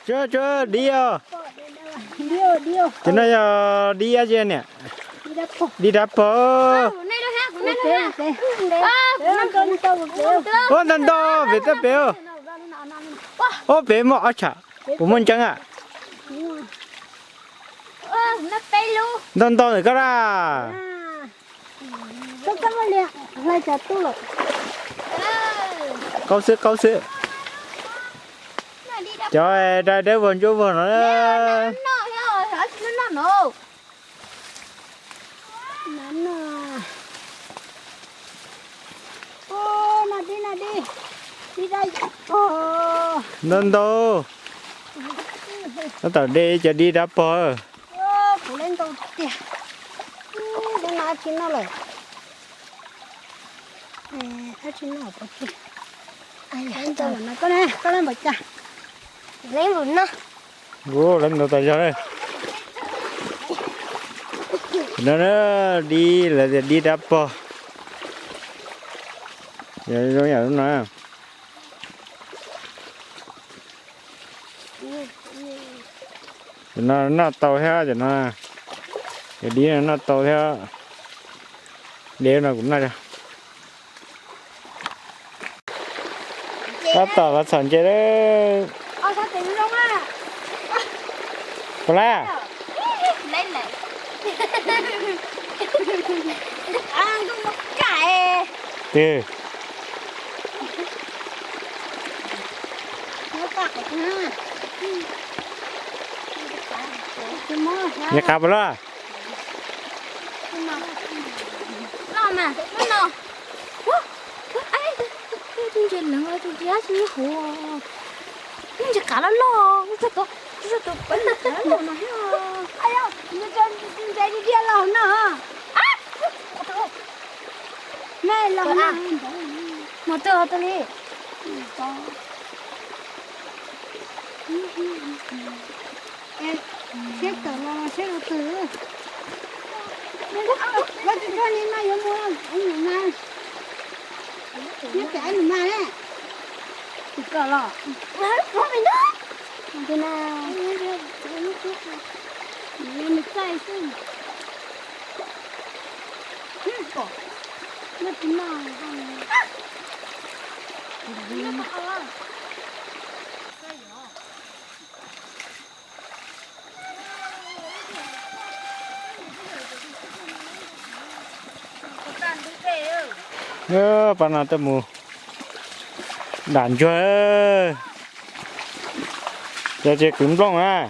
chưa đi à Điêu. cho nó đi à chứ nè đi đáp bờ ô năn đo về tập béo ô bé mà ở chả của mình chẳng à năn đo rồi cái ra câu sữa cho ra để vườn chỗ vườn nó đi đây năn đo nó tao đi cho đi đáp bờ phụ lên đầu tiền đến nào chín nó rồi ăn chín nó bỏ tiền ai lên đầu nó có lên bạch cả lấy một nó ô lên đầu tay cho đây nó đi là đi đáp bờ vậy nó nhà nó nè nó tàu theo cho nó cái đi nó tàu theo đeo nó cũng này nó tàu nó sẵn chơi đấy sao tiền không á có la lên này ăn cũng một cái từ nó tạc ha nhà cặp rồi nó mà nó ai tôi chơi lắm tôi chơi gì hồ nhưng chỉ cả nó lo tôi bắn nó mà ai đâu nó chơi đi kia lo nữa mẹ lo mà một tôi đi em xếp tờ lo xếp đầu tư bắt cho nên mà giống mua anh mà nhớ cái anh mà đấy thì cờ lo có mình đó thế nào mình sai xin nó tính nào bạn nào tao mua đàn chơi giờ chơi cứng lông à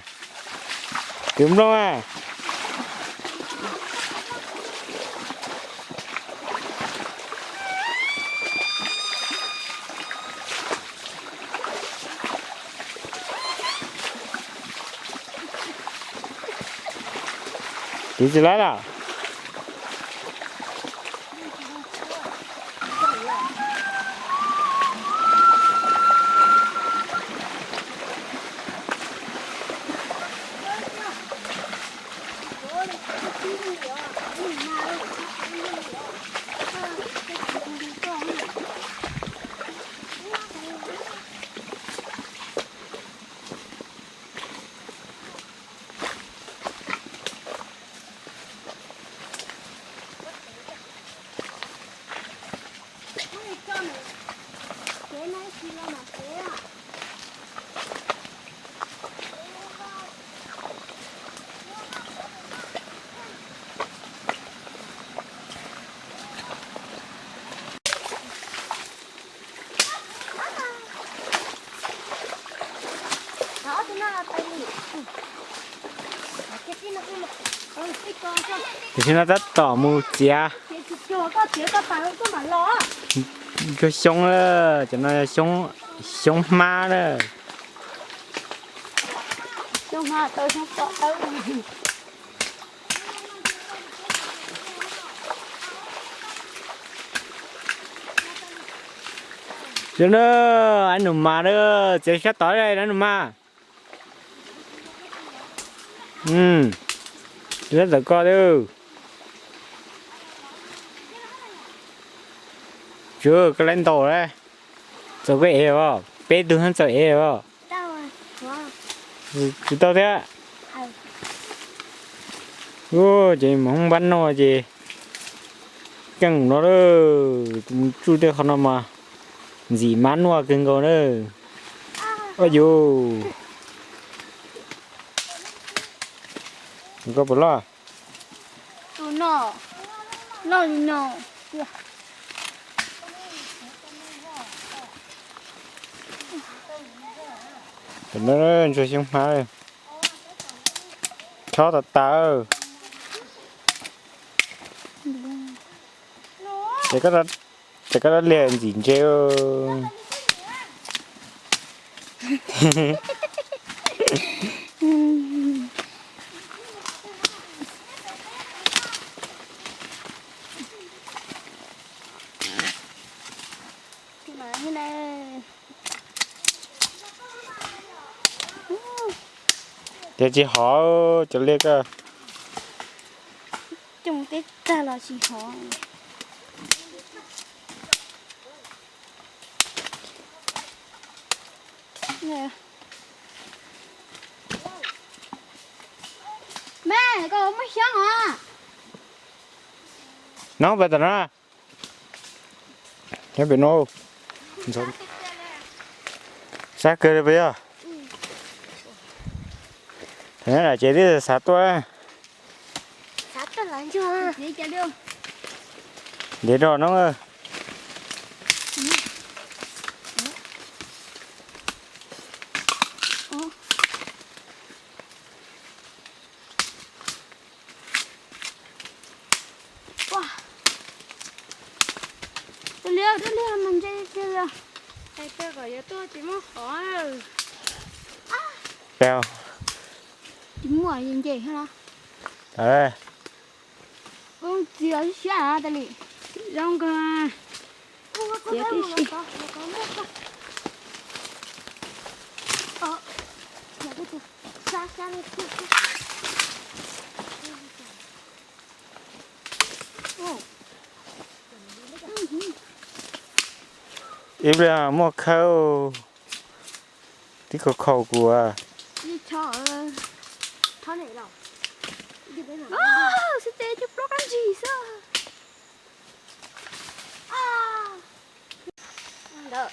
tí gì lại nào thì nó rất tỏ mù chia cái sông đó cho nó sông ma đó sông ma tôi không có đâu cho nó anh nằm ma đó chơi sát tối đây anh nằm ma rất là co đâu chưa cái lên tàu đấy rồi cái eo bé đừng hơn sợ eo Chị tao thế. Ô chị mà không bắn nó chị. Căng nó đó. Chú thế không mà. Gì mán nó cưng cầu nữa. Ôi dô. Có bố lo. Tụi nó đi nó. Nó cho xem phá. Cho tao tao. Chắc cái đó liền gì treo. Thế này. Để chị họ cho liệt à. Trong cái ta là chỉ họ. Nè. Mẹ, con mới sáng à? Nó về tao nó. Nó bị nô. Sao cơ bây giờ? Thế là chị đi sát tôi. Sát tôi làm chưa? Đi chơi đi. Để rồi nó ơi. Tôi liêu mình chơi liêu. Thầy tôi gọi cho tôi chỉ muốn hỏi. Bèo. Chỉ muốn gì hả? Đấy. Con chỉ ở xe à đây này. Rong cơ. Chị cái gì? Im ra mua khâu. Tí có khâu của. Đi cho thôi này đâu. Sẽ tê chụp nó làm gì sao? Được.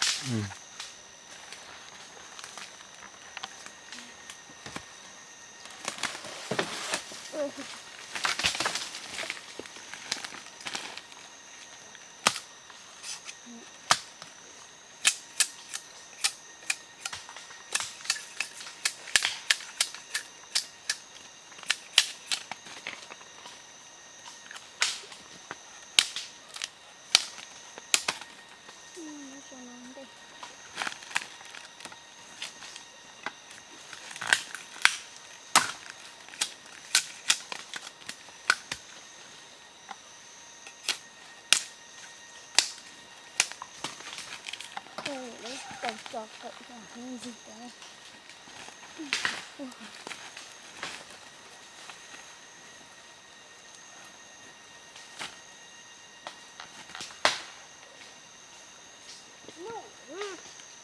Cho cậu làm gì đấy.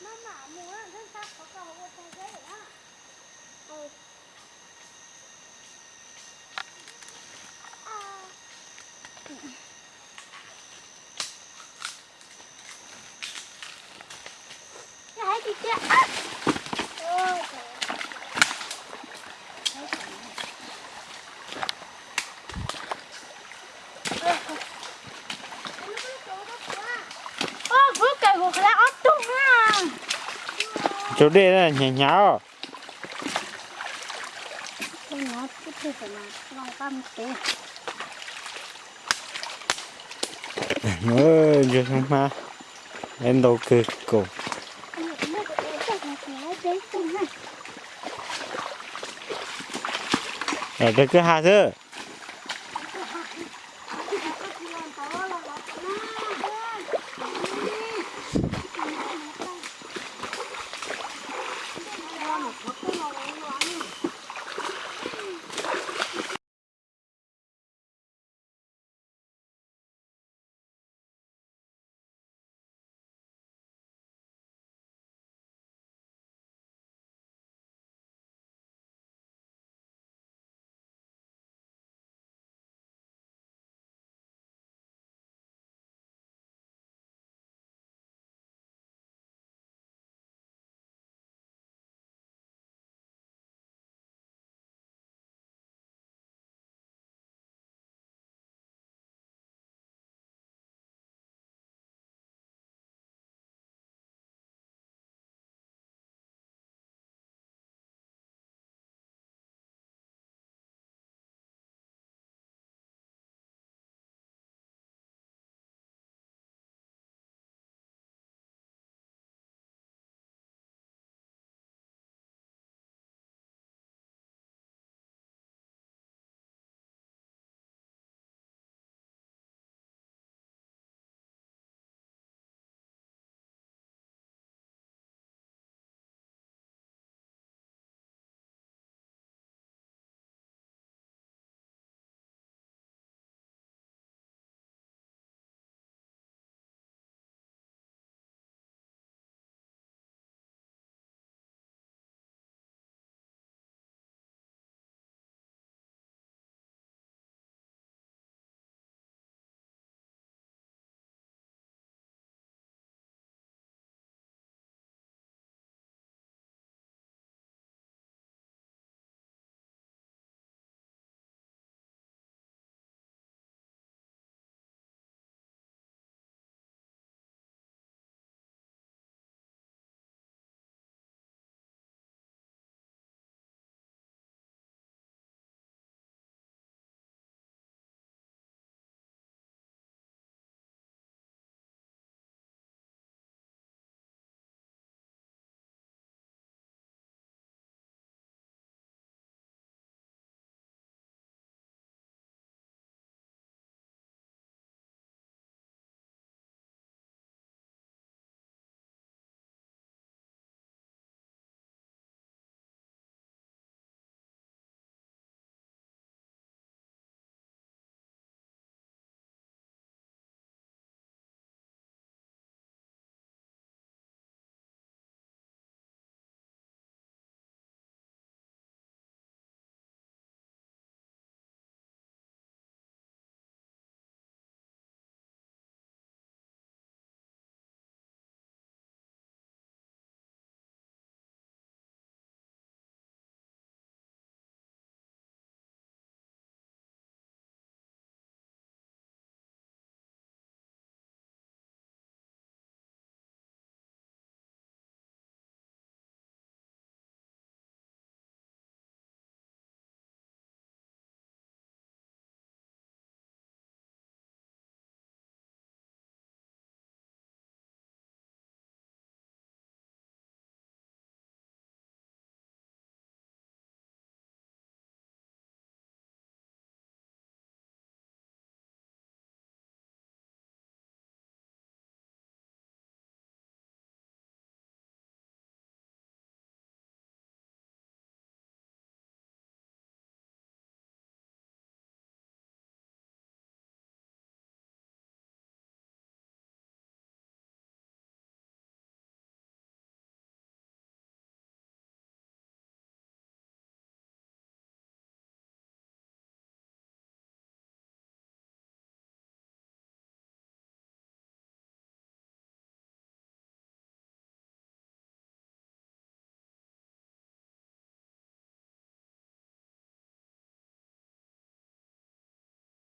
Mama muốn ăn thân xác có cầu một cái dễ đó. Cái gì chứ? Ôi trời. Bước cái gục là ớt tung ha. Chỗ đây là nhảy nháo. Tôi nói cái thứ phải là lòng tâm tế. Giờ không mà. Em đâu cơ cổ. Đây cứ hạ chứ.